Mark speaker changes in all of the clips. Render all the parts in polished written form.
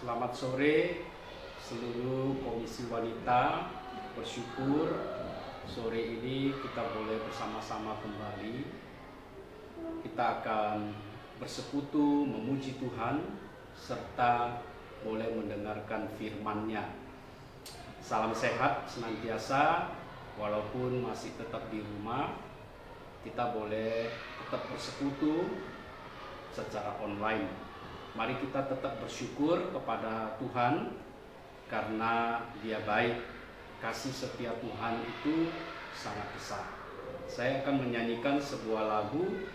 Speaker 1: Selamat sore seluruh komisi wanita. Bersyukur sore ini kita boleh bersama-sama kembali. Kita akan bersekutu memuji Tuhan serta boleh mendengarkan firman-Nya. Salam sehat senantiasa, walaupun masih tetap di rumah, kita boleh tetap bersekutu secara online. Mari kita tetap bersyukur kepada Tuhan karena Dia baik. Kasih setia Tuhan itu sangat besar. Saya akan menyanyikan sebuah lagu,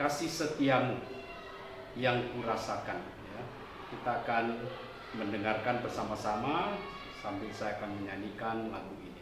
Speaker 1: Kasih Setiamu yang Kurasakan. Ya. Kita akan mendengarkan bersama-sama sambil saya akan menyanyikan lagu ini.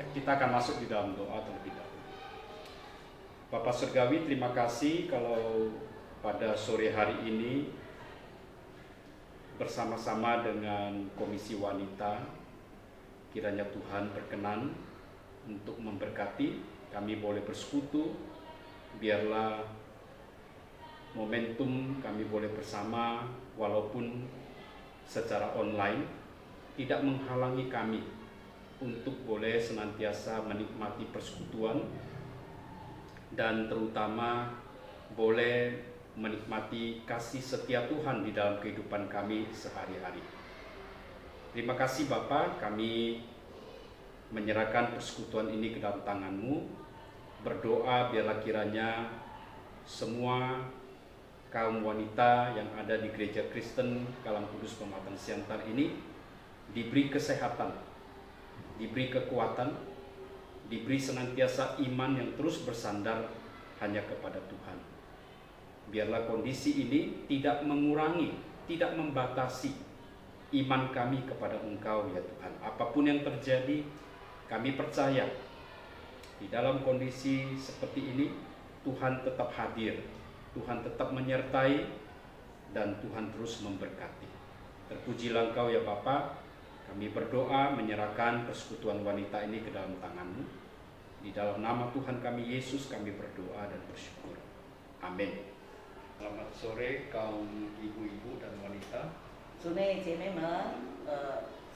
Speaker 1: Kita akan masuk di dalam doa terlebih dahulu. Bapak Surgawi, terima kasih kalau pada sore hari ini bersama-sama dengan Komisi Wanita, kiranya Tuhan berkenan untuk memberkati kami boleh bersekutu, biarlah momentum kami boleh bersama walaupun secara online tidak menghalangi kami untuk boleh senantiasa menikmati persekutuan dan terutama boleh menikmati kasih setia Tuhan di dalam kehidupan kami sehari-hari. Terima kasih Bapa, kami menyerahkan persekutuan ini ke dalam tangan-Mu. Berdoa biarlah kiranya semua kaum wanita yang ada di Gereja Kristen Kalam Kudus Pematang Siantar ini diberi kesehatan, diberi kekuatan, diberi senantiasa iman yang terus bersandar hanya kepada Tuhan. Biarlah kondisi ini tidak mengurangi, tidak membatasi iman kami kepada Engkau ya Tuhan. Apapun yang terjadi, kami percaya di dalam kondisi seperti ini Tuhan tetap hadir, Tuhan tetap menyertai, dan Tuhan terus memberkati. Terpujilah Engkau ya Bapa. Kami berdoa menyerahkan persekutuan wanita ini ke dalam tangan-Mu. Di dalam nama Tuhan kami Yesus kami berdoa dan bersyukur. Amin. Selamat sore kaum ibu-ibu dan wanita.
Speaker 2: 主内姐妹们，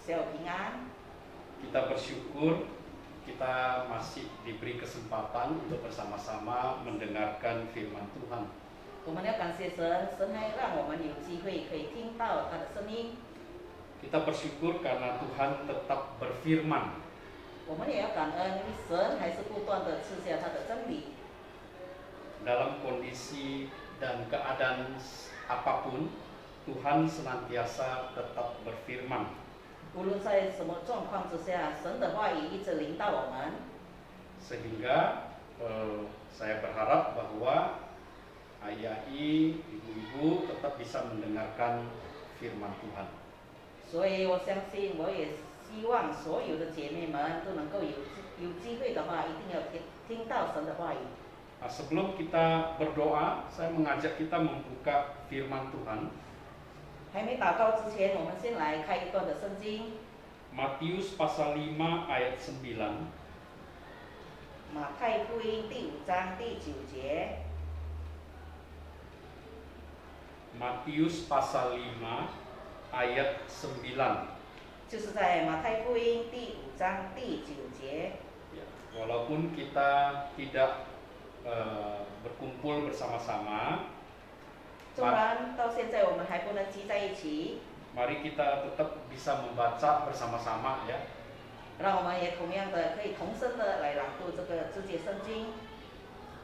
Speaker 2: 小平安。
Speaker 1: Kita bersyukur kita masih diberi kesempatan untuk bersama-sama mendengarkan firman Tuhan.
Speaker 2: 我们要感谢神，神还让我们有机会可以听到他的声音。
Speaker 1: Kita bersyukur karena Tuhan tetap berfirman.
Speaker 2: 我们也要感恩，因为神还是不断的赐下他的真理。
Speaker 1: Dalam kondisi dan keadaan apapun, Tuhan senantiasa tetap berfirman.
Speaker 2: 无论在什么状况之下，神的话语一直领导我们。
Speaker 1: Sehingga saya berharap bahwa ayah-i, ibu-ibu tetap bisa mendengarkan firman Tuhan.
Speaker 2: 所以我相信，我也希望所有的姐妹们都能够有机会的话，一定要听到神的话语。
Speaker 1: Nah, sebelum kita berdoa, saya mengajak kita membuka firman Tuhan.
Speaker 2: 还没祷告之前，我们先来看一段的圣经，
Speaker 1: Matius pasal 5 ayat 9.
Speaker 2: 马太福音第5章第9节。
Speaker 1: Matius pasal 5 ayat 9.
Speaker 2: 就是在马太福音第5章第9节。
Speaker 1: Ya, walaupun kita tidak berkumpul bersama-sama,
Speaker 2: 纵然到现在我们还不能聚在一起，
Speaker 1: mari kita tetap bisa membaca bersama-sama ya.
Speaker 2: 让我们也同样的可以同声的来朗读这个自节圣经。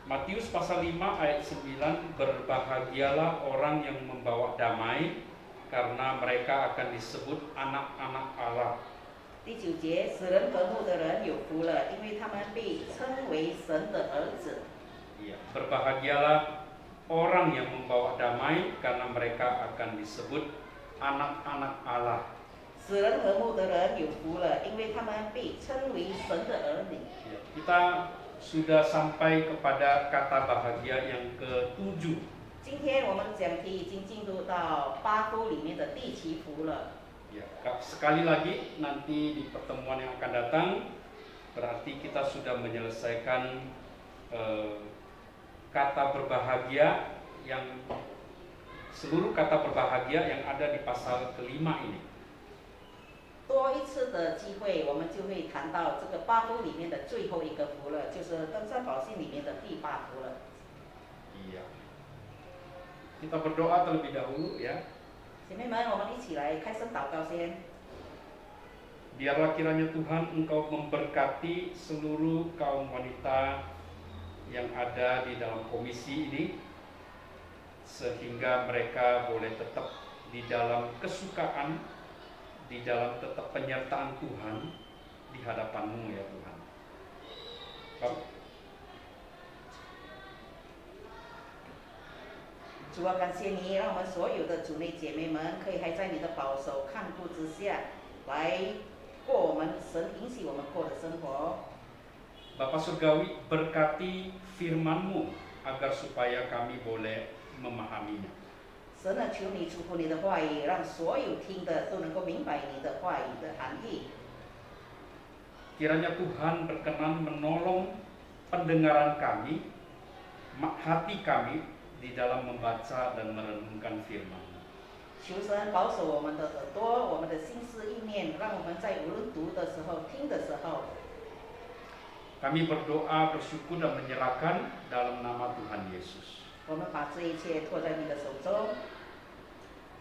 Speaker 1: Matius pasal 5 ayat 9, berbahagialah orang yang membawa damai, karena mereka akan disebut anak-anak Allah.
Speaker 2: 第9节，使人和睦的人有福了，因为他们被称为神的儿子。
Speaker 1: Ya, berbahagialah orang yang membawa damai, karena mereka akan disebut anak-anak Allah.
Speaker 2: 使人和睦的人有福了，因为他们被称为神的儿女。
Speaker 1: Ya, kita sudah sampai kepada kata bahagia yang ke-7.
Speaker 2: 今天我们讲题已经进入到8福里面的第7福了。
Speaker 1: Ya, sekali lagi nanti di pertemuan yang akan datang berarti kita sudah menyelesaikan kata berbahagia yang seluruh kata berbahagia yang ada di pasal ke-5 ini.
Speaker 2: 多一次的机会，我们就会谈到这个8福里面的最后一个福了，就是登山宝训里面的第8福了。
Speaker 1: Iya. Kita berdoa terlebih dahulu ya.
Speaker 2: 姐妹们，我们一起来开声祷告先。
Speaker 1: Biarlah kiranya Tuhan Engkau memberkati seluruh kaum wanita yang ada di dalam komisi ini, sehingga mereka boleh tetap di dalam kesukaan, di dalam tetap penyertaan Tuhan di hadapan-Mu ya Tuhan. Bapak.
Speaker 2: 主啊，感谢你，让我们所有的主内姐妹们可以还在你的保守看顾之下，来过我们神允许我们过的生活。
Speaker 1: Bapak Surgawi, berkati firman-Mu agar supaya kami boleh memahaminya.
Speaker 2: 神啊，求你祝福你的话语，让所有听的都能够明白你的话语的含义。
Speaker 1: Kiranya Tuhan berkenan menolong pendengaran kami, hati kami di dalam membaca dan merenungkan firman.
Speaker 2: 求神保守我们的耳朵，我们的心思意念，让我们在无论读的时候、听的时候，
Speaker 1: Kami berdoa, bersyukur dan menyerahkan dalam nama Tuhan Yesus.
Speaker 2: 我们把这一切托在你的手中。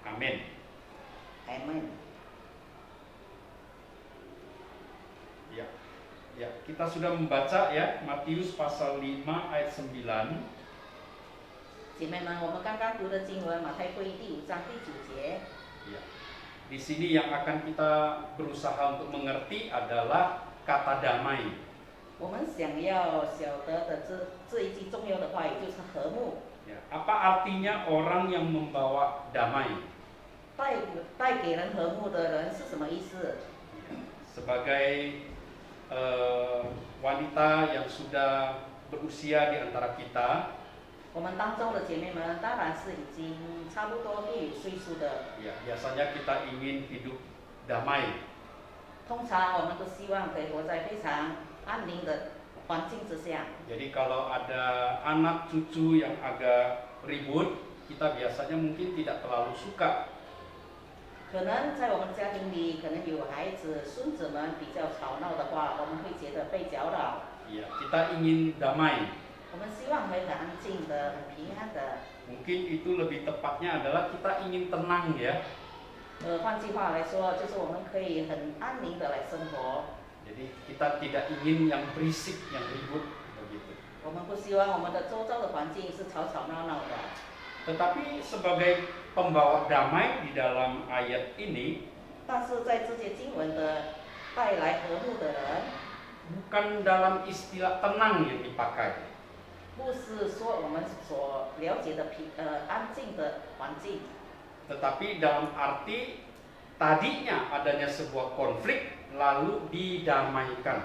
Speaker 1: Amin.
Speaker 2: Amen。
Speaker 1: Ya, ya, kita sudah membaca ya Matius pasal 5 ayat 9.
Speaker 2: 姐妹们，我们刚刚读的经文，马太福音第5章第9节。
Speaker 1: Ya. Di sini yang akan kita berusaha untuk mengerti adalah kata damai.
Speaker 2: 我们想要晓得的这一句重要的话语就是和睦。
Speaker 1: Ya, apa artinya orang yang membawa damai?
Speaker 2: 带给人和睦的人是什么意思？
Speaker 1: Ya, sebagai wanita yang sudah berusia di antara kita,
Speaker 2: 我们当中的姐妹们当然是已经差不多也有岁数的。
Speaker 1: ya biasanya kita ingin hidup damai.
Speaker 2: 通常我们都希望可以活在非常安宁的环境之下。
Speaker 1: Jadi kalau ada anak cucu yang agak ribut, kita biasanya mungkin tidak terlalu suka.
Speaker 2: 可能在我们家庭里，可能有孩子、孙子们比较吵闹的话，我们会觉得被搅扰。
Speaker 1: Ya, kita ingin damai.
Speaker 2: 我们希望会很安静的、很平安的。
Speaker 1: Mungkin itu lebih tepatnya adalah kita ingin tenang ya.
Speaker 2: 换句话来说，就是我们可以很安宁的来生活。
Speaker 1: Jadi kita tidak ingin yang berisik, yang ribut begitu.
Speaker 2: 我们不希望我们的周遭的环境是吵吵闹闹的。
Speaker 1: Tetapi sebagai pembawa damai di dalam ayat ini,
Speaker 2: 但是在这些经文的带来和睦的人，
Speaker 1: bukan dalam istilah tenang yang dipakai.
Speaker 2: 不是说我们所了解的安静的环境，
Speaker 1: Tetapi dalam arti tadinya adanya sebuah konflik lalu didamaikan.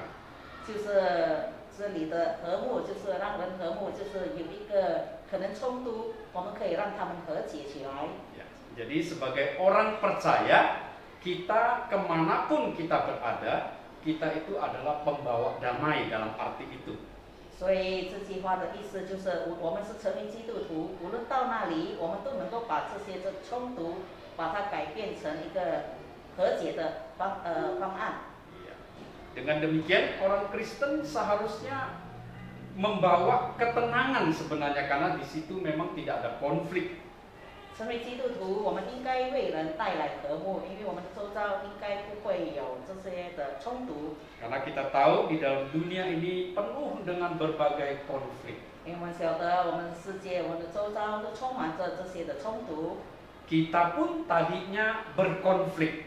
Speaker 2: 就是这里的和睦，就是让人和睦，就是有一个可能冲突，我们可以让他们和解起来。
Speaker 1: Ya, jadi sebagai orang percaya, kita kemanapun kita berada, kita itu adalah pembawa damai dalam arti itu.
Speaker 2: 所以这句话的意思就是，我们是成为基督徒，无论到哪里，我们都能够把这些冲突，把它改变成一个和解的方案。
Speaker 1: Ya. Dengan demikian, orang Kristen seharusnya membawa ketenangan sebenarnya karena di situ memang tidak ada konflik.
Speaker 2: 成为基督徒，我们应该为人带来和睦，因为我们周遭应该不会有这些的冲突。
Speaker 1: Karena kita tahu di dalam dunia ini penuh dengan berbagai konflik.
Speaker 2: 因为我们晓得，我们的世界、我们的周遭都充满着这些的冲突。
Speaker 1: Kita pun tadinya berkonflik.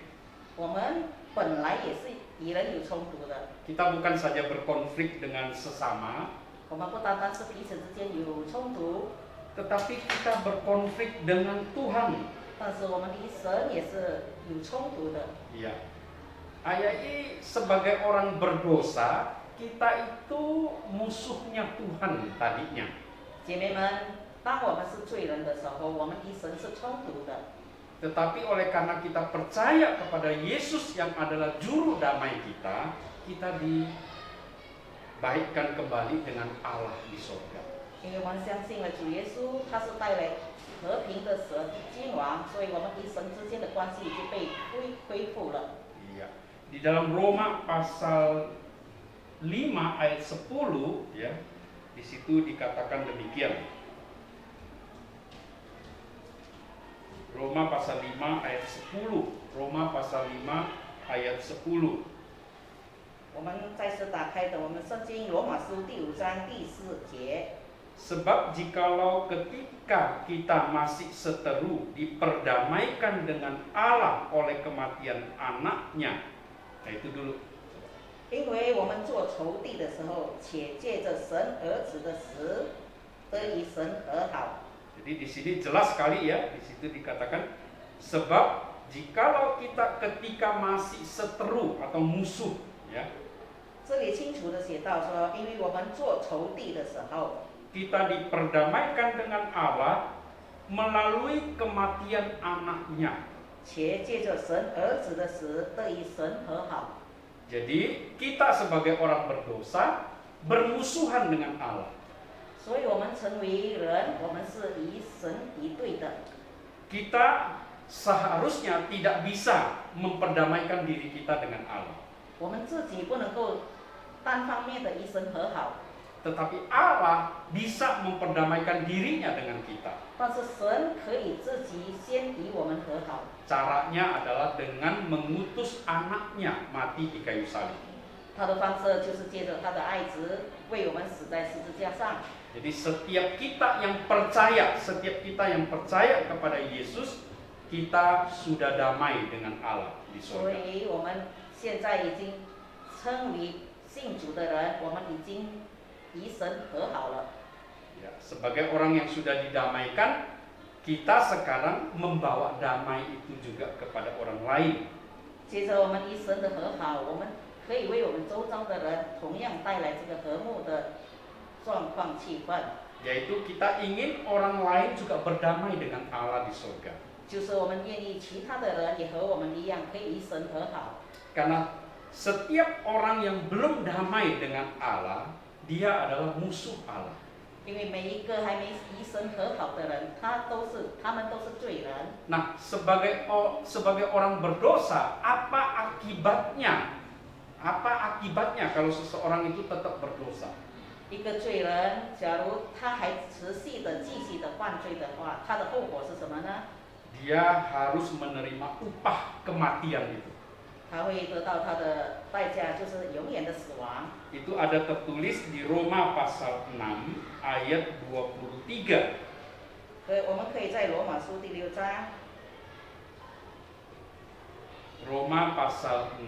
Speaker 2: 我们本来也是与人有冲突的，
Speaker 1: Kita bukan saja berkonflik dengan sesama,
Speaker 2: 我们不单单是彼此之间有冲突，
Speaker 1: tetapi kita berkonflik dengan Tuhan.
Speaker 2: 但是我们与神也是有冲突的。
Speaker 1: Ya. Ayat ini sebagai orang berdosa, kita itu musuhnya Tuhan tadinya.
Speaker 2: 姐妹们，当我们是罪人的时候，我们与神是冲突的。
Speaker 1: Tetapi oleh karena kita percaya kepada Yesus yang adalah juru damai kita, kita dibaikkan kembali dengan Allah di surga.
Speaker 2: 因为我们相信了主耶稣，他是带来和平的君王，所以我们与神之间的关系就被恢复了。
Speaker 1: Iya. Di dalam Roma pasal 5 ayat 10 ya, di situ dikatakan demikian. Roma pasal 5 ayat 10. Roma pasal 5 ayat 10.
Speaker 2: 我们再次打开的我们圣经罗马书第5章第4节。
Speaker 1: Sebab jikalau ketika kita masih seteru diperdamaikan dengan Allah oleh kematian anaknya. Nah itu dulu.
Speaker 2: 因为我们做仇敌的时候，且借着神儿子的死得与神和好。
Speaker 1: Jadi di sini jelas sekali ya, di situ dikatakan sebab jikalau kita ketika masih seteru atau musuh ya.
Speaker 2: 这里清楚的写到说，因为我们做仇敌的时候，
Speaker 1: kita diperdamaikan dengan Allah melalui kematian anaknya.
Speaker 2: 且借着神儿子的死得与神和好。
Speaker 1: Jadi kita sebagai orang berdosa bermusuhan dengan Allah.
Speaker 2: 所以我们成为人，我们是与神敌对的。
Speaker 1: Kita seharusnya tidak bisa memperdamaikan diri kita dengan Allah.
Speaker 2: 我们自己不能够单方面的与神和好，
Speaker 1: Tetapi Allah bisa memperdamaikan dirinya dengan kita.
Speaker 2: 但是神可以自己先与我们和好。
Speaker 1: Caranya adalah dengan mengutus anaknya mati di kayu salib.
Speaker 2: 他的方式就是借着他的爱子为我们死在十字架上。
Speaker 1: Jadi setiap kita yang percaya kepada Yesus, kita sudah damai dengan Allah di
Speaker 2: 所
Speaker 1: surga.
Speaker 2: 以我们现在已经称为信主的人，我们已经与神和好了。
Speaker 1: Ya, sebagai orang yang sudah didamaikan, kita sekarang membawa damai itu juga kepada orang lain.
Speaker 2: 接着我们与神的和好，我们可以为我们周遭的人同样带来这个和睦的状况气氛。
Speaker 1: Yaitu kita ingin orang lain juga berdamai dengan Allah di surga.
Speaker 2: 就是我们愿意其他的人也和我们一样，可以与神和好。
Speaker 1: Karena setiap orang yang belum damai dengan Allah, dia adalah musuh Allah.
Speaker 2: 因为每一个还没与神和好的人，他们都是罪人。
Speaker 1: Nah, sebagai orang berdosa, apa akibatnya? Apa akibatnya kalau seseorang itu tetap berdosa?
Speaker 2: 一个罪人，假如他还持续的、继续的犯罪的话，他的后果是什么呢？
Speaker 1: Dia harus menerima upah kematian itu.
Speaker 2: 他会得到他的代价，就是永远的死亡。
Speaker 1: Itu ada tertulis di Roma pasal 6 ayat 23.
Speaker 2: 我们可以在罗马书第6章，
Speaker 1: Roma pasal 6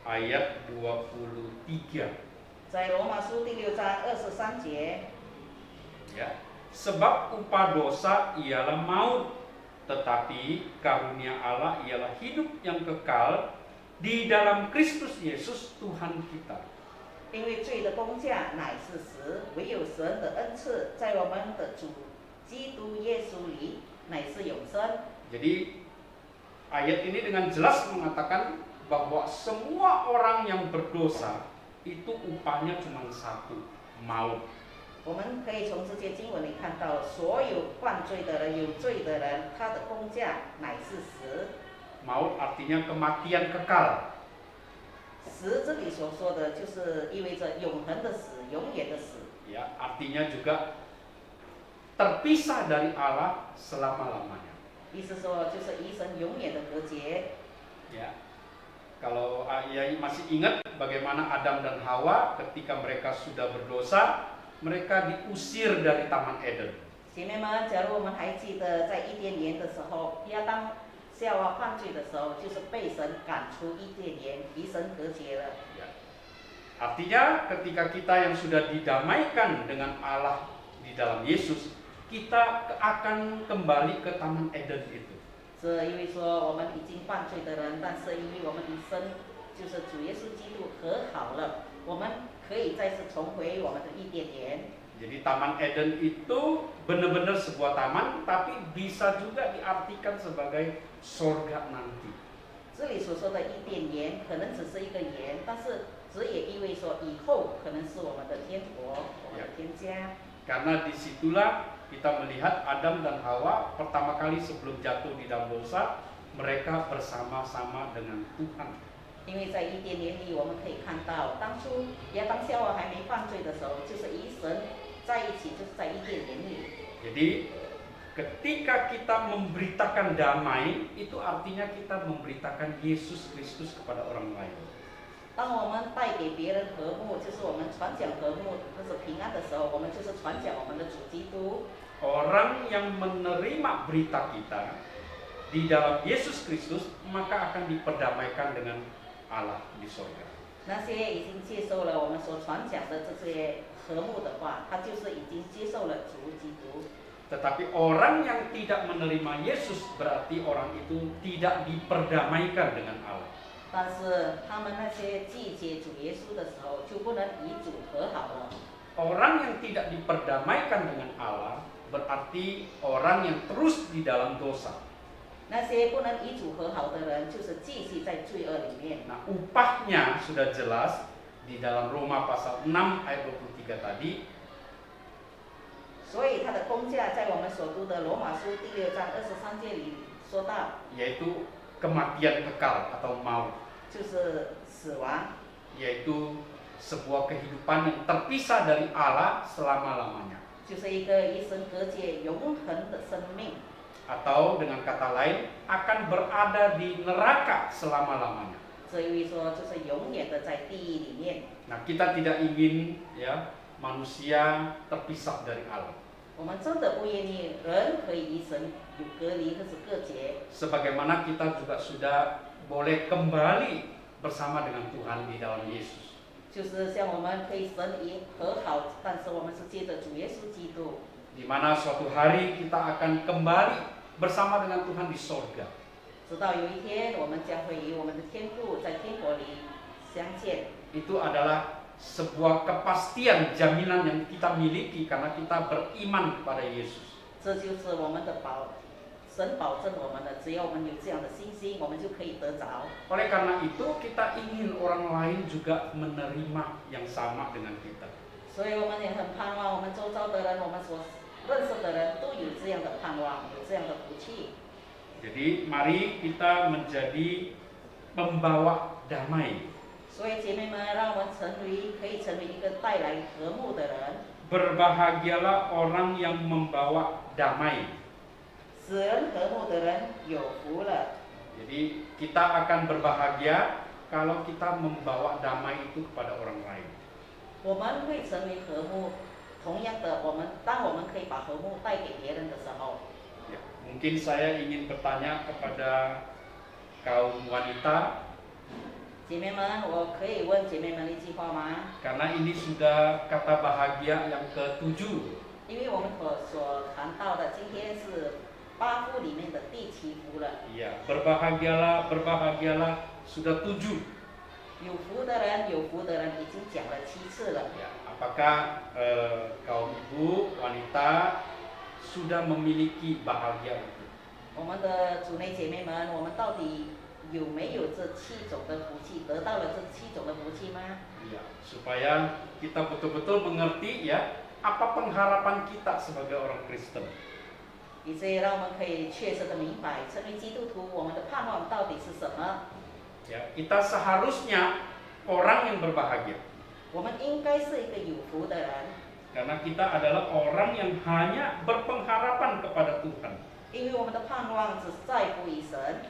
Speaker 1: ayat 23.
Speaker 2: 在罗马书第6章23节，
Speaker 1: Ya, sebab upah dosa ialah maut, tetapi karunia Allah ialah hidup yang kekal di dalam Kristus Yesus Tuhan kita.
Speaker 2: 因为罪的工价乃是死，唯有神的恩赐在我们的主基督耶稣里乃是永生。
Speaker 1: Jadi ayat ini dengan jelas mengatakan bahwa semua orang yang berdosa itu upahnya cuma satu, maut.
Speaker 2: 我们可以从这些经文里看到，所有犯罪的人、有罪的人，他的工价乃是死。
Speaker 1: Maut artinya kematian kekal.
Speaker 2: 死这里所说的就是意味着永恒的死、永远的死。
Speaker 1: Ya, artinya juga terpisah dari Allah selama-lamanya.
Speaker 2: 意思说就是与神永远的隔绝。
Speaker 1: Ya. Kalau Ayah masih ingat bagaimana Adam dan Hawa ketika mereka sudah berdosa, mereka diusir dari Taman Eden.
Speaker 2: 姐妹们，假如我们还记得在伊甸园的时候，亚当夏娃犯罪的时候，就是被神赶出伊甸园，与神隔绝了。
Speaker 1: Ya. Artinya ketika kita yang sudah didamaikan dengan Allah di dalam Yesus, kita akan kembali ke Taman Eden itu.
Speaker 2: 是因为说我们已经犯罪的人，但是因为我们与神就是主耶稣基督和好了，我们可以再次重回我们的伊甸园。
Speaker 1: Jadi Taman Eden itu benar-benar sebuah taman, tapi bisa juga diartikan sebagai sorga nanti.
Speaker 2: 这里所说的伊甸园可能只是一个园，但是这也意味说以后可能是我们的天国，我们的天家。
Speaker 1: Karena disitulah kita melihat Adam dan Hawa pertama kali sebelum jatuh di dalam dosa, mereka bersama-sama dengan Tuhan.
Speaker 2: 因为在伊甸园里，我们可以看到，当初亚当夏娃还没犯罪的时候，就是与神在一起，就是在伊甸园里。
Speaker 1: Jadi ketika kita memberitakan damai, itu artinya kita memberitakan Yesus Kristus kepada orang lain.
Speaker 2: 当我们带给别人和睦，就是我们传讲和睦，就是平安的时候，我们就是传讲我们的主基督。
Speaker 1: Orang yang menerima berita kita di dalam Yesus Kristus, maka akan diperdamaikan dengan Allah di sorga.
Speaker 2: 那些已经接受了我们所传讲的这些和睦的话，他就是已经接受了主基督。
Speaker 1: Tetapi orang yang tidak menerima Yesus berarti orang itu tidak diperdamaikan dengan Allah.
Speaker 2: 但是他们那些拒绝主耶稣的时候，就不能与主和好了。
Speaker 1: Orang yang tidak diperdamaikan dengan Allah berarti orang yang terus di dalam dosa.
Speaker 2: 那些不能与主和好的人，就是继续在罪恶里面。
Speaker 1: Nah, upahnya sudah jelas di dalam Roma pasal 6 ayat 23 tadi.
Speaker 2: 所以他的工价在我们所读的罗马书第6章23节里说到，
Speaker 1: Yaitu kematian kekal atau maut,
Speaker 2: 就是死亡，
Speaker 1: yaitu sebuah kehidupan yang terpisah dari Allah selama-lamanya.
Speaker 2: 就是一个与神隔绝永恒的生命，
Speaker 1: Atau dengan kata lain akan berada di neraka selama-lamanya.
Speaker 2: 这意味说就是永远的在地狱里面。
Speaker 1: Nah, kita tidak ingin ya manusia terpisah dari Allah.
Speaker 2: 我们真的不愿意人可以与神有隔离或是隔绝，
Speaker 1: Sebagaimana kita juga sudah boleh kembali bersama dengan Tuhan di dalam Yesus.
Speaker 2: 就是像我们可以神与和好，但是我们是借着主耶稣基督，
Speaker 1: Di mana suatu hari kita akan kembali bersama dengan Tuhan di sorga.
Speaker 2: 直到有一天我们将会与我们的天父在天国里相见。
Speaker 1: Itu adalah sebuah kepastian jaminan yang kita miliki karena kita beriman kepada Yesus.
Speaker 2: 这就是我们的神保证我们的，只要我们有这样的信心，我们就可以得着。
Speaker 1: Oleh karena itu kita ingin orang lain juga menerima yang sama dengan kita.
Speaker 2: 所以我们也很盼望我们周遭的人，我们所认识的人都有这样的盼望，有这样的福气。
Speaker 1: Jadi mari kita menjadi pembawa damai.
Speaker 2: 所以姐妹们，让我们可以成为一个带来和睦的人。
Speaker 1: Berbahagialah orang yang membawa damai.
Speaker 2: 使人和睦的人有福了。
Speaker 1: Jadi kita akan berbahagia kalau kita membawa damai itu kepada orang lain.
Speaker 2: 我们会成为和睦，同样的，当我们可以把和睦带给别人的时候，
Speaker 1: Ya, mungkin saya ingin bertanya kepada kaum wanita,
Speaker 2: 姐妹们，我可以问姐妹们一句话吗？
Speaker 1: karena ini sudah kata bahagia yang ke-7.
Speaker 2: 因为我们所谈到的，今天是8福里面的第7福了。
Speaker 1: Iya, berbahagialah, berbahagialah sudah 7.
Speaker 2: 有福的人已经讲了7次了。
Speaker 1: Ya, apakah kaum ibu wanita sudah memiliki bahagia itu?
Speaker 2: 我们的主内姐妹们，我们到底有没有这7种的福气？得到了这7种的福气吗？
Speaker 1: Ya, supaya kita betul-betul mengerti ya apa pengharapan kita sebagai orang Kristen.
Speaker 2: 以至于让我们可以确实的明白，成为基督徒，我们的盼望到底是什么？
Speaker 1: Ya, kita seharusnya orang yang berbahagia.
Speaker 2: 我们应该是一个有福的人，
Speaker 1: Karena kita adalah orang yang hanya berpengharapan kepada Tuhan.
Speaker 2: 因为我们的盼望只在乎于神。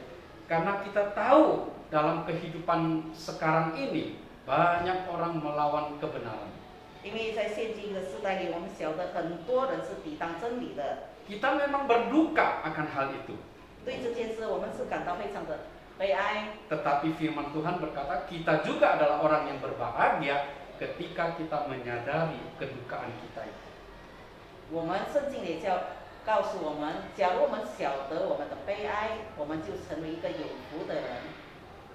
Speaker 1: Karena kita tahu dalam kehidupan sekarang ini banyak orang melawan kebenaran.
Speaker 2: 因为在现今的时代里，我们晓得很多人是抵挡真理的。
Speaker 1: Kita memang berduka akan hal itu.
Speaker 2: 对这件事，我们是感到非常的悲哀。
Speaker 1: Tetapi firman Tuhan berkata kita juga adalah orang yang berbahagia ketika kita menyadari kedukaan kita itu.
Speaker 2: 我们圣经也告诉我们，假如我们晓得我们的悲哀，我们就成为一个有福的人。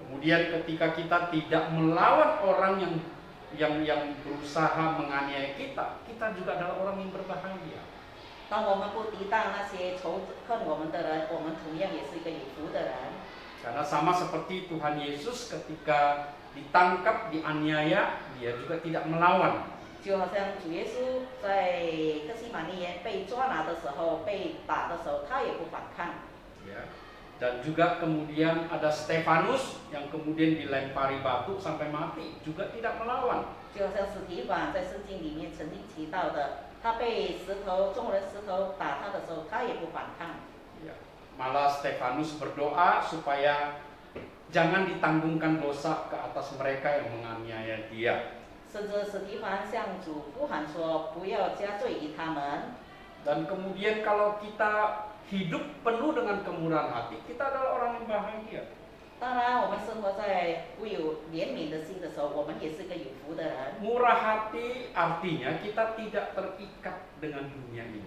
Speaker 1: Kemudian ketika kita tidak melawan orang yang berusaha menganiaya kita, kita juga adalah orang yang berbahagia.
Speaker 2: 当我们不抵挡那些仇恨我们的人，我们同样也是一个有福的人。
Speaker 1: Karena sama seperti Tuhan Yesus ketika ditangkap, dianiaya, dia juga tidak melawan.
Speaker 2: 就好像主耶稣在客西马尼园被抓拿的时候、被打的时候，他也不反抗。
Speaker 1: Ya. Dan juga kemudian ada Stefanus yang kemudian dilempari batu sampai mati, juga tidak melawan.
Speaker 2: 就好像史提反在圣经里面曾经提到的，他被众人石头打他的时候，他也不反抗。
Speaker 1: Ya. Malah Stefanus berdoa supaya jangan ditanggungan dosa ke atas mereka yang menganiaya dia.
Speaker 2: 甚至史提反向主呼喊说：“不要加罪于他们。”
Speaker 1: Dan kemudian kalau kita hidup penuh dengan kemurahan hati, kita adalah orang yang bahagia.
Speaker 2: 当然，我们生活在富有怜悯的心的时候，我们也是个有福的人。
Speaker 1: Murah hati artinya kita tidak terikat dengan dunia ini.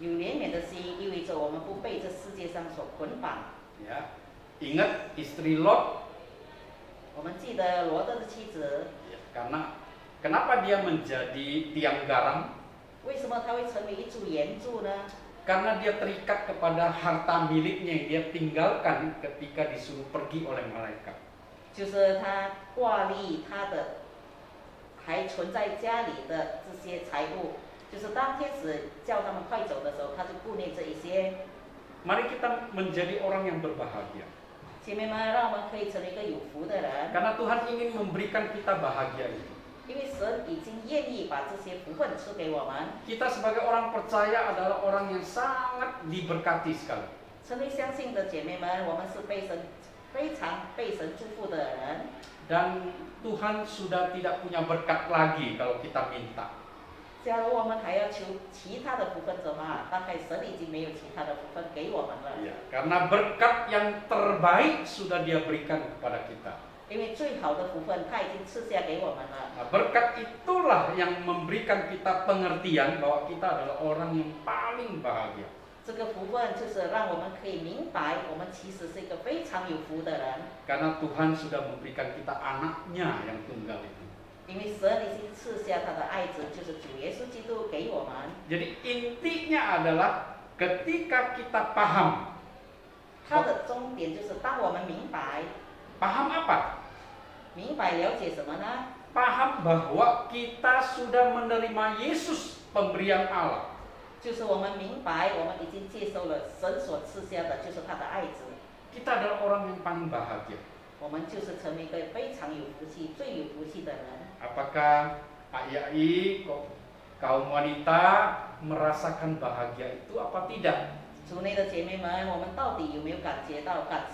Speaker 2: 有怜悯的心，意味着我们不被这世界上所捆绑。
Speaker 1: Ya, ingat istri Lot.
Speaker 2: 我们记得罗德的妻子，
Speaker 1: Ya, karena kenapa dia menjadi tiang garam?
Speaker 2: 为什么她会成为一株盐柱呢？
Speaker 1: Karena dia terikat kepada harta miliknya yang dia tinggalkan ketika disuruh pergi oleh malaikat.
Speaker 2: 就是她挂历她的还存在家里的这些财物，就是当天使叫他们快走的时候，她就顾念这一些。
Speaker 1: Mari kita menjadi orang yang berbahagia.
Speaker 2: 姐妹们，让我们可以成为一个有福的人，
Speaker 1: Karena Tuhan ingin memberikan kita bahagia itu.
Speaker 2: 因为神已经愿意把这些福分赐给我们。
Speaker 1: Kita sebagai orang percaya adalah orang yang sangat diberkati sekali.
Speaker 2: 成为相信的姐妹们，我们是非常被神祝福的人。
Speaker 1: Dan Tuhan sudah tidak punya berkat lagi kalau kita minta.
Speaker 2: 假如我们还要求其他的福分的话，大概神已经没有其他的福分给我们了。
Speaker 1: Ya, karena berkat yang terbaik sudah Dia berikan kepada kita.
Speaker 2: 因为最好的福分他已经赐下给我们了。
Speaker 1: Nah, berkat itulah yang memberikan kita pengertian bahwa kita adalah orang yang paling bahagia.
Speaker 2: 这个福分就是让我们可以明白，我们其实是一个非常有福的人。
Speaker 1: Karena Tuhan sudah memberikan kita anaknya yang tunggal itu.
Speaker 2: 因为神已经赐下他的爱子，就是主耶稣基督给我们。
Speaker 1: Jadi intinya adalah ketika kita paham.
Speaker 2: 它的终点就是当我们明白，
Speaker 1: Paham apa?
Speaker 2: 明白了解什么呢？
Speaker 1: Paham bahwa kita sudah menerima Yesus pemberian Allah.
Speaker 2: 就是我们明白，我们已经接受了神所赐下的，就是他的爱子。
Speaker 1: Kita adalah orang yang paling bahagia.
Speaker 2: 我们就是成为一个非常有福气、最有福气的人。
Speaker 1: Apakah AYI kaum wanita merasakan bahagia itu apa tidak?
Speaker 2: 族内的姐妹们，我们到底有没有感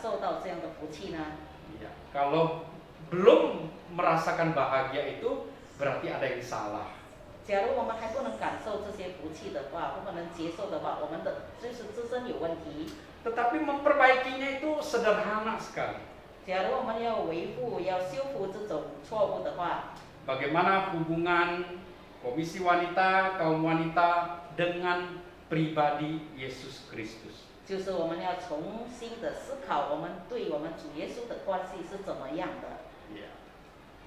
Speaker 2: 受到这样的福气呢？
Speaker 1: Ya, kalau belum merasakan bahagia itu berarti ada yang salah.
Speaker 2: 假如我们还不能感受这些福气的话，不能接受的话，我们的就是自身有问题。
Speaker 1: Tetapi memperbaikinya itu sederhana sekali.
Speaker 2: 假如我们要维护、要修复这种错误的话，
Speaker 1: Bagaimana hubungan Komisi Wanita, kaum wanita dengan pribadi Yesus Kristus?
Speaker 2: 就是我们要重新的思考，我们对我们主耶稣的关系是怎么样的。
Speaker 1: Ya.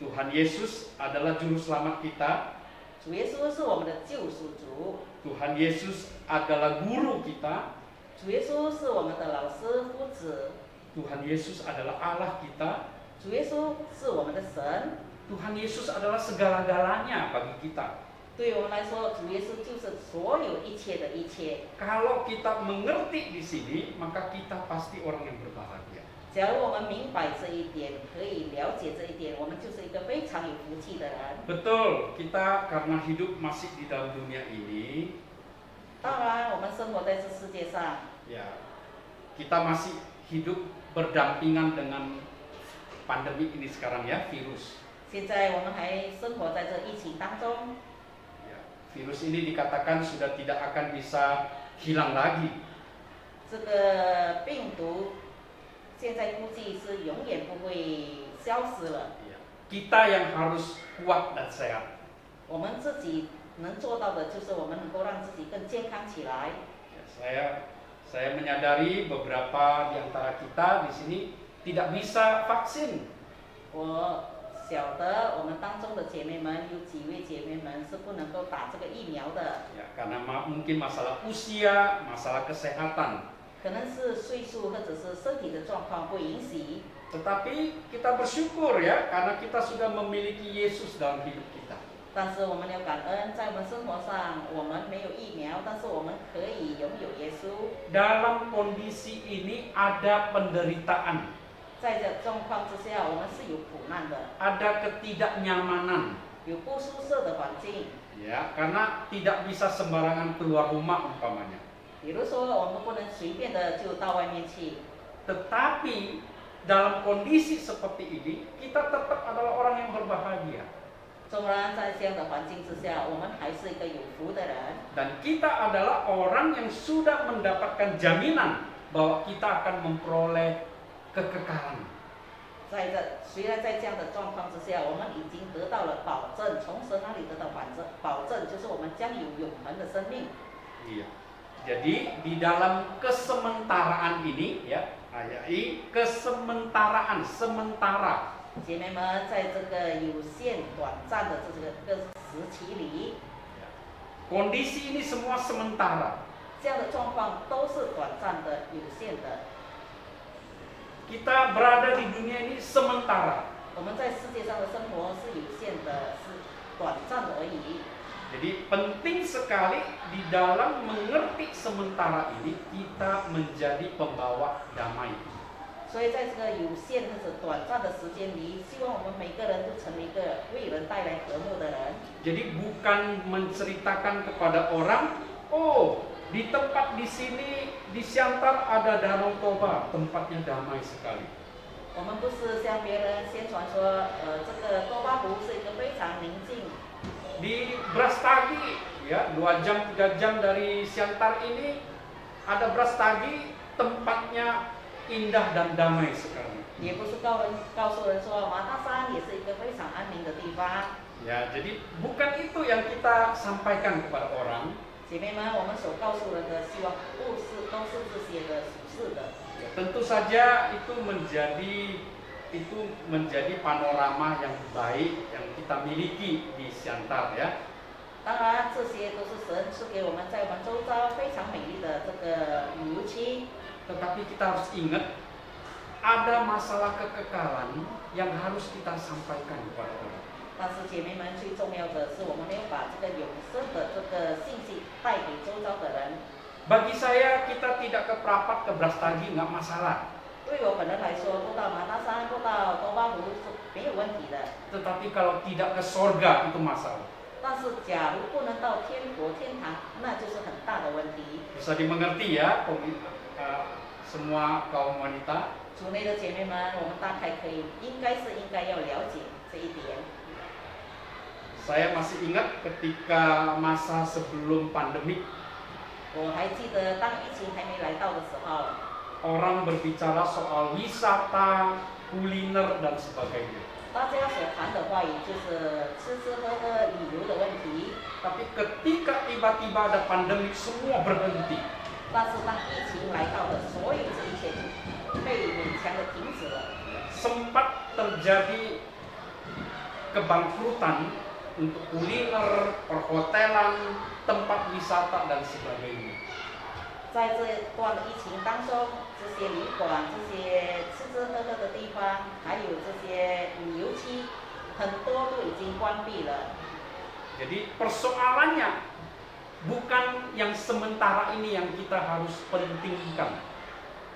Speaker 1: Tuhan Yesus adalah juru selamat kita.
Speaker 2: 主耶稣是我们的救赎主，
Speaker 1: Tuhan Yesus adalah guru kita.
Speaker 2: 主耶稣是我们的老师、夫子，
Speaker 1: Tuhan Yesus adalah Allah kita.
Speaker 2: 主耶稣是我们的神。
Speaker 1: Tuhan Yesus adalah segala-galanya bagi kita.
Speaker 2: 对于我们来说，主耶稣就是所有一切的一切。
Speaker 1: Kalau kita mengerti di sini, maka kita pasti orang yang berbahagia.
Speaker 2: 假如我们明白这一点，可以了解这一点，我们就是一个非常有福气的人。
Speaker 1: Betul, kita karena hidup masih di dalam dunia ini,
Speaker 2: 当然，我们生活在这世界上，
Speaker 1: ya, kita masih hidup berdampingan dengan pandemi ini sekarang ya, virus.
Speaker 2: 现在我们还生活在这疫情当中。
Speaker 1: Ya, virus ini dikatakan sudah tidak akan bisa hilang lagi.
Speaker 2: 这个病毒现在估计是永远不会消失了。
Speaker 1: Ya, kita yang harus kuat dan sehat.
Speaker 2: 我们自己能做到的就是我们能够让自己更健康起来。
Speaker 1: Ya, saya menyadari beberapa di antara kita di sini tidak bisa vaksin.
Speaker 2: 我晓得我们当中的姐妹们有几位姐妹们是不能够打这个疫苗的，
Speaker 1: Ya, karena mungkin masalah usia, masalah kesehatan.
Speaker 2: 可能是岁数或者是身体的状况不允许。
Speaker 1: Tetapi kita bersyukur ya, karena kita sudah memiliki Yesus dalam hidup kita.
Speaker 2: 但是我们要感恩，在我们生活上我们没有疫苗，但是我们可以拥有耶稣。
Speaker 1: Dalam kondisi ini ada penderitaan,
Speaker 2: 在这状况之下，我们是有苦难的，
Speaker 1: ada ketidaknyamanan.
Speaker 2: 有不舒适的环境。
Speaker 1: Ya, karena tidak bisa sembarangan keluar rumah umpamanya.
Speaker 2: 比如说，我们不能随便的就到外面去。
Speaker 1: Tetapi dalam kondisi seperti ini, kita tetap adalah orang yang berbahagia.
Speaker 2: 纵然在这样的环境之下，我们还是一个有福的人。
Speaker 1: Dan kita adalah orang yang sudah mendapatkan jaminan bahwa kita akan memperoleh kekekalan.
Speaker 2: 虽然在这样的状况之下，我们已经得到了保证，从神那里得到保证，就是我们将有永恒的生命。
Speaker 1: Iya. Jadi di dalam kesementaraan ini ya, AYI kesementaraan, sementara.
Speaker 2: 姐妹们，在这个有限、短暂的这个时期里，
Speaker 1: Kondisi ini semua sementara.
Speaker 2: 这样的状况都是短暂的、有限的。
Speaker 1: Kita berada di dunia ini sementara.
Speaker 2: 我们在世界上的生活是有限的，是短暂的而已。
Speaker 1: Jadi penting sekali di dalam mengerti sementara ini kita menjadi pembawa damai.
Speaker 2: 所以在这个有限或者短暂的时间里，希望我们每个人都成为一个为人带来和睦的人。
Speaker 1: Jadi bukan menceritakan kepada orang, oh di tempat di sini di Siantar ada Danau Toba, tempatnya damai sekali.
Speaker 2: 我们不是向别人宣传说，这个多巴湖是一个非常宁静。
Speaker 1: Di Brastagi, ya 2 jam 3 jam dari Siantar ini ada Brastagi, tempatnya indah dan damai sekali.
Speaker 2: 也不是告诉人说马大山也是一个非常安宁的地方。
Speaker 1: Ya, jadi bukan itu yang kita sampaikan kepada orang.
Speaker 2: 姐妹们，我们所告诉人的希望都是这些的属世的。
Speaker 1: Ya, tentu saja itu menjadi panorama yang baik yang kita miliki di Siantar ya.
Speaker 2: 当然，这些都是神赐给我们在我们周遭非常美丽的这个旅游区。
Speaker 1: Tetapi kita harus ingat ada masalah kekekalan yang harus kita sampaikan kepada orang.
Speaker 2: 但是姐妹们，最重要的是我们要把这个永生的这个信息带给周遭的人。
Speaker 1: Bagi saya kita tidak ke Prapat ke Brastagi nggak masalah.
Speaker 2: 对我本人来说，不到马大山、不到多巴湖是没有问题的。
Speaker 1: Tetapi kalau tidak ke sorga itu masalah.
Speaker 2: 但是，假如不能到天国、天堂，那就是很大的问题。
Speaker 1: Bisa dimengerti ya, semua kaum wanita.
Speaker 2: 主内的姐妹们，我们大概可以，应该要了解这一点。
Speaker 1: Saya masih ingat ketika masa sebelum pandemi.
Speaker 2: 我还记得，当疫情还没来到的时候，
Speaker 1: orang berbicara soal wisata, kuliner dan sebagainya.
Speaker 2: 大家所谈的话语就是吃吃喝喝、旅游的问题。
Speaker 1: Tapi ketika tiba-tiba ada pandemi, semua berhenti.
Speaker 2: 但是当疫情来到的，所有这一切被勉强的停止了。
Speaker 1: Sempat terjadi kebangkrutan untuk kuliner, perhotelan, tempat wisata dan sebagainya.
Speaker 2: 在这段疫情当中，这些旅馆、这些吃吃喝喝的地方，还有这些旅游区，很多都已经关闭了。
Speaker 1: Jadi persoalannya bukan yang sementara ini yang kita harus pentingkan.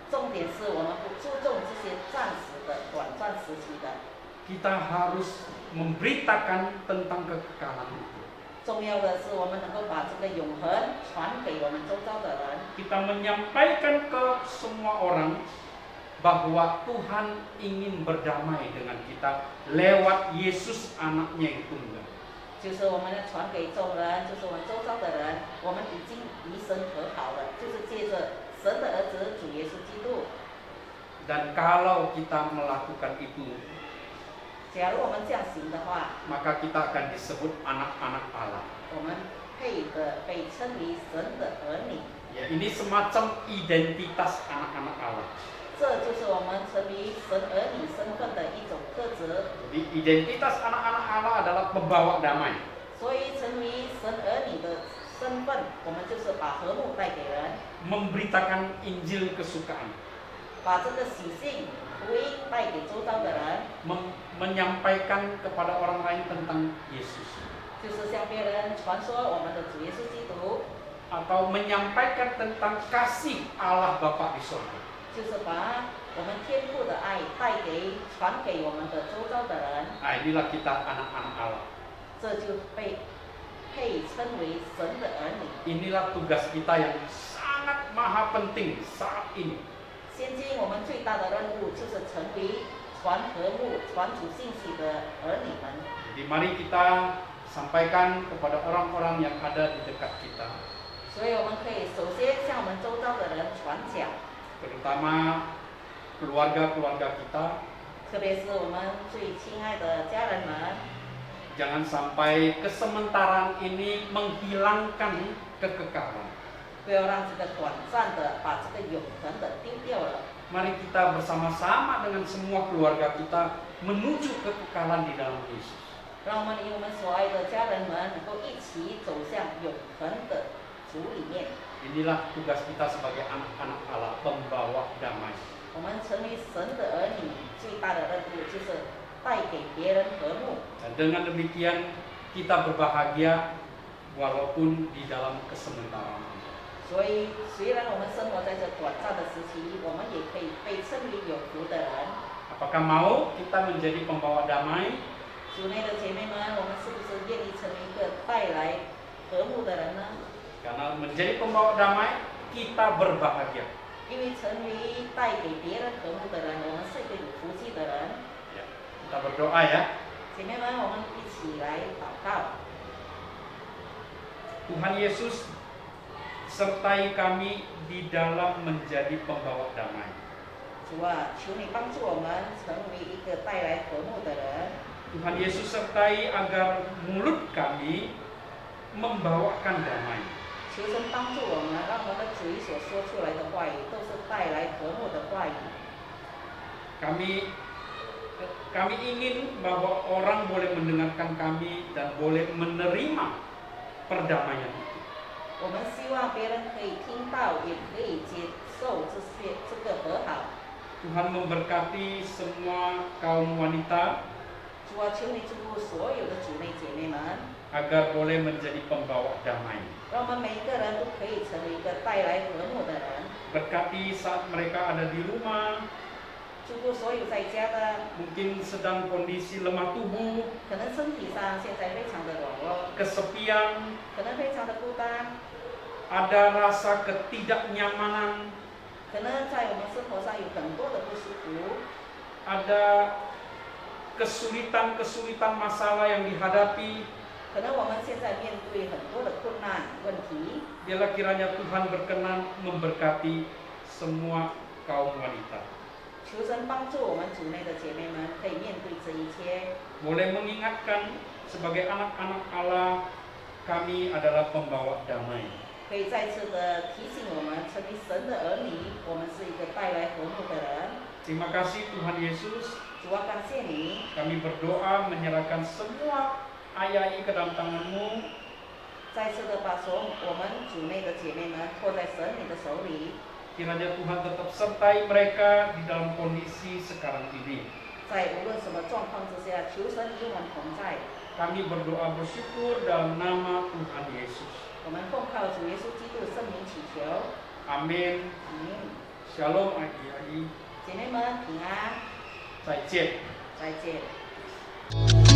Speaker 2: 重点是我们不注重这些暂时的、短暂时期的。
Speaker 1: Kita harus memberitakan tentang kekekalan itu.
Speaker 2: 重要的是，我们能够把这个永恒传给我们周遭的人。
Speaker 1: Kita menyampaikan ke semua orang bahwa Tuhan ingin berdamai dengan kita lewat Yesus anaknya yang tunggal.
Speaker 2: 就是我们要传给众人，就是我们周遭的人，我们已经与神和好了，就是借着神的儿子主耶稣基督。
Speaker 1: Dan kalau kita melakukan itu,
Speaker 2: 假如我们这样行的话，
Speaker 1: maka kita akan disebut anak-anak Allah.
Speaker 2: 我们配的被称为神的儿女。
Speaker 1: Ya, ini semacam identitas anak-anak Allah.
Speaker 2: 这就是我们成为神儿女身份的一种特质。
Speaker 1: Jadi identitas anak-anak Allah adalah pembawa damai.
Speaker 2: 所以成为神儿女的身份，我们就是把和睦带给人，
Speaker 1: Memberitakan Injil kesukaan.
Speaker 2: 把这个喜讯福音带给周遭的人，
Speaker 1: Menyampaikan kepada orang lain tentang Yesus.
Speaker 2: 就是向别人传说我们的主耶稣基督，
Speaker 1: Atau menyampaikan tentang kasih Allah Bapa di surga.
Speaker 2: 就是把我们天父的爱带给传给我们的周遭的人，
Speaker 1: Nah, inilah kita anak-anak Allah.
Speaker 2: 这就被配称为神的儿女。
Speaker 1: Inilah tugas kita yang sangat maha penting saat ini.
Speaker 2: 现今我们最大的任务就是成为传和睦、传主信息的儿女们。
Speaker 1: Jadi mari kita sampaikan kepada orang-orang yang ada di dekat kita,
Speaker 2: 所以我们可以首先向我们周遭的人传讲，
Speaker 1: terutama keluarga-keluarga kita.
Speaker 2: 特别是我们最亲爱的家人们，
Speaker 1: Jangan sampai kesementaraan ini menghilangkan kekekalan.
Speaker 2: 不要让这个短暂的把这个永恒的丢掉了。
Speaker 1: Mari kita bersama-sama dengan semua keluarga kita menuju kekekalan di dalam Yesus.
Speaker 2: 让我们与我们所爱的家人们能够一起走向永恒的主里面。
Speaker 1: Inilah tugas kita sebagai anak-anak Allah, pembawa damai.
Speaker 2: 我们成为神的儿女，最大的任务就是带给别人和睦。
Speaker 1: Dan dengan demikian kita berbahagia walaupun di dalam kesementaraan.
Speaker 2: 所以，虽然我们生活在这短暂的时期，我们也可以被称为有福的人。
Speaker 1: Apakah mau kita menjadi pembawa damai?
Speaker 2: 主内的姐妹们，我们是不是愿意成为一个带来和睦的人呢？
Speaker 1: Karena menjadi pembawa damai, kita berbahagia.
Speaker 2: 因为成为带给别人和睦的人，我们是一个有福气的人。
Speaker 1: Ya, kita berdoa ya.
Speaker 2: 姐妹们，我们一起来祷告。
Speaker 1: Tuhan Yesus, sertai kami di dalam menjadi pembawa damai.
Speaker 2: 主啊，求你帮助我们成为一个带来和睦的人。
Speaker 1: Tuhan Yesus sertai agar mulut kami membawakan damai.
Speaker 2: 求神帮助我们，让我们的嘴所说出来的话语都是带来和睦的话语。
Speaker 1: Kami ingin bahwa orang boleh mendengarkan kami dan boleh menerima perdamaian itu.
Speaker 2: 我们希望别人可以听到，也可以接受这个和好。
Speaker 1: Tuhan memberkati semua kaum wanita
Speaker 2: 主啊，求你祝福所有的主内姐妹们，
Speaker 1: agar boleh menjadi pembawa damai.
Speaker 2: 让我们每一个人都可以成为一个带来和睦的人。
Speaker 1: Berkati saat mereka ada di rumah,
Speaker 2: 祝福所有在家的，
Speaker 1: mungkin sedang kondisi lemah tubuh,
Speaker 2: 可能身体上现在非常的软弱，
Speaker 1: kesepian,
Speaker 2: 可能非常的孤单，
Speaker 1: ada rasa ketidaknyamanan,
Speaker 2: 可能在我们生活上有很多的不舒服，
Speaker 1: ada kesulitan-kesulitan masalah yang dihadapi.
Speaker 2: 可能我们现在面对很多的困难问题。
Speaker 1: Biarlah kiranya Tuhan berkenan memberkati semua kaum wanita.
Speaker 2: 求神帮助我们主内的姐妹们可以面对这一切，
Speaker 1: Boleh mengingatkan sebagai anak-anak Allah, kami adalah pembawa damai.
Speaker 2: 可以再次的提醒我们，成为神的儿女，我们是一个带来和睦的人。
Speaker 1: Terima kasih Tuhan Yesus.
Speaker 2: 主啊，感谢你，
Speaker 1: Kami berdoa menyerahkan semua ayai ke dalam tangan-Mu.
Speaker 2: 再次的把我们主内的姐妹们托在神你的手里。
Speaker 1: Kiranya Tuhan tetap sertai mereka di dalam kondisi sekarang ini.
Speaker 2: 在无论什么状况之下，求神与我们同在。
Speaker 1: Kami berdoa bersyukur dalam nama Tuhan Yesus.
Speaker 2: 我们奉靠主耶稣基督的圣名祈求，
Speaker 1: Amin.
Speaker 2: 阿
Speaker 1: Shalom adik-adik.
Speaker 2: 姐妹们平安，
Speaker 1: 再见。
Speaker 2: 再见。